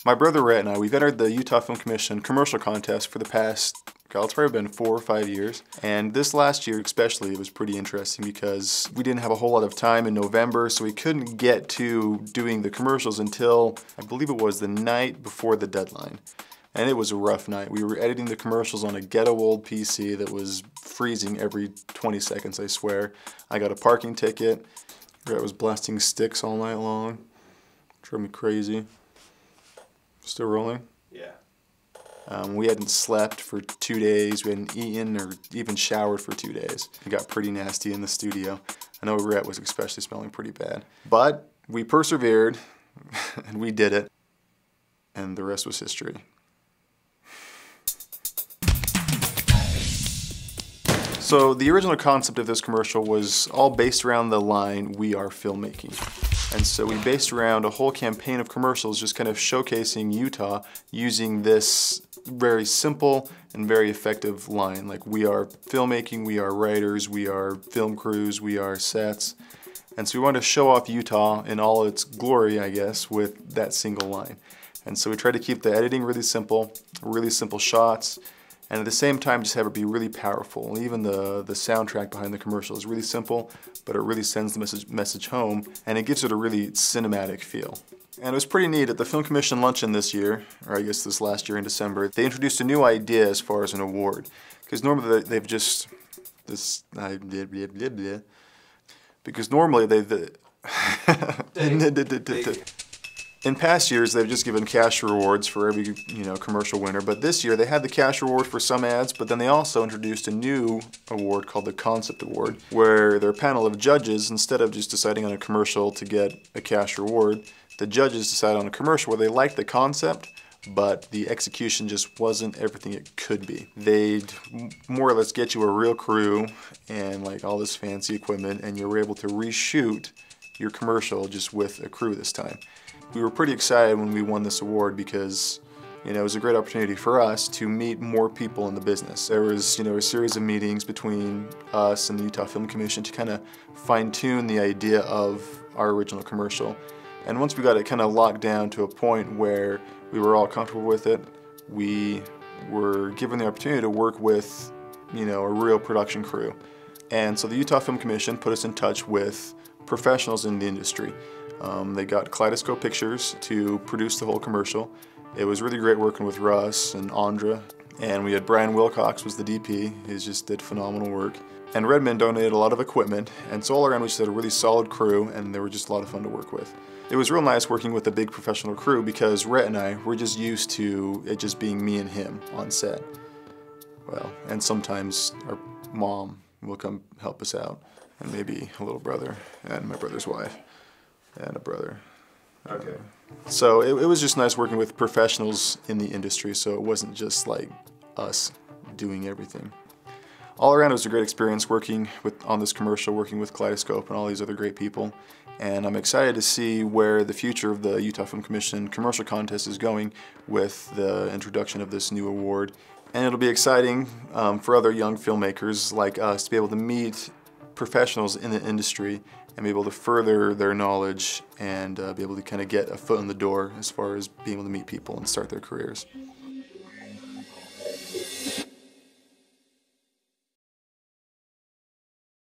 My brother Rhett and I, we've entered the Utah Film Commission commercial contest for the past, God, it's probably been 4 or 5 years. And this last year especially, it was pretty interesting because we didn't have a whole lot of time in November, so we couldn't get to doing the commercials until, I believe it was the night before the deadline. And it was a rough night. We were editing the commercials on a ghetto old PC that was freezing every 20 seconds, I swear. I got a parking ticket. Rhett was blasting sticks all night long. Drove me crazy. Still rolling? Yeah. We hadn't slept for 2 days. We hadn't eaten or even showered for 2 days. It got pretty nasty in the studio. I know Rhett was especially smelling pretty bad. But we persevered, and we did it. And the rest was history. So the original concept of this commercial was all based around the line, "We are filmmaking." And so we based around a whole campaign of commercials just kind of showcasing Utah using this very simple and very effective line. Like, we are filmmaking, we are writers, we are film crews, we are sets. And so we wanted to show off Utah in all its glory, I guess, with that single line. And so we tried to keep the editing really simple shots, and at the same time just have it be really powerful. And even the soundtrack behind the commercial is really simple, but it really sends the message home, and it gives it a really cinematic feel. And it was pretty neat. At the Film Commission Luncheon this year, or I guess this last year in December, they introduced a new idea as far as an award. Because normally they've just, because normally in past years, they've just given cash rewards for every, commercial winner. But this year, they had the cash reward for some ads, but then they also introduced a new award called the Concept Award, where their panel of judges, instead of just deciding on a commercial to get a cash reward, the judges decide on a commercial where they liked the concept, but the execution just wasn't everything it could be. They'd more or less get you a real crew and like all this fancy equipment, and you were able to reshoot your commercial just with a crew this time. We were pretty excited when we won this award because, it was a great opportunity for us to meet more people in the business. There was, a series of meetings between us and the Utah Film Commission to kind of fine-tune the idea of our original commercial. And once we got it kind of locked down to a point where we were all comfortable with it, we were given the opportunity to work with, a real production crew. And so the Utah Film Commission put us in touch with professionals in the industry. They got Kaleidoscope Pictures to produce the whole commercial. It was really great working with Russ and Andra, and we had Brian Wilcox was the DP. He just did phenomenal work. And Redmond donated a lot of equipment, and so all around we just had a really solid crew, and they were just a lot of fun to work with. It was real nice working with a big professional crew because Rhett and I were just used to it just being me and him on set. Well, and sometimes our mom will come help us out, and maybe a little brother, and my brother's wife. And a brother. Okay. So it was just nice working with professionals in the industry, so it wasn't just like us doing everything. All around it was a great experience working on this commercial, working with Kaleidoscope and all these other great people. And I'm excited to see where the future of the Utah Film Commission commercial contest is going with the introduction of this new award. And it'll be exciting for other young filmmakers like us to be able to meet professionals in the industry and be able to further their knowledge and be able to kind of get a foot in the door as far as being able to meet people and start their careers.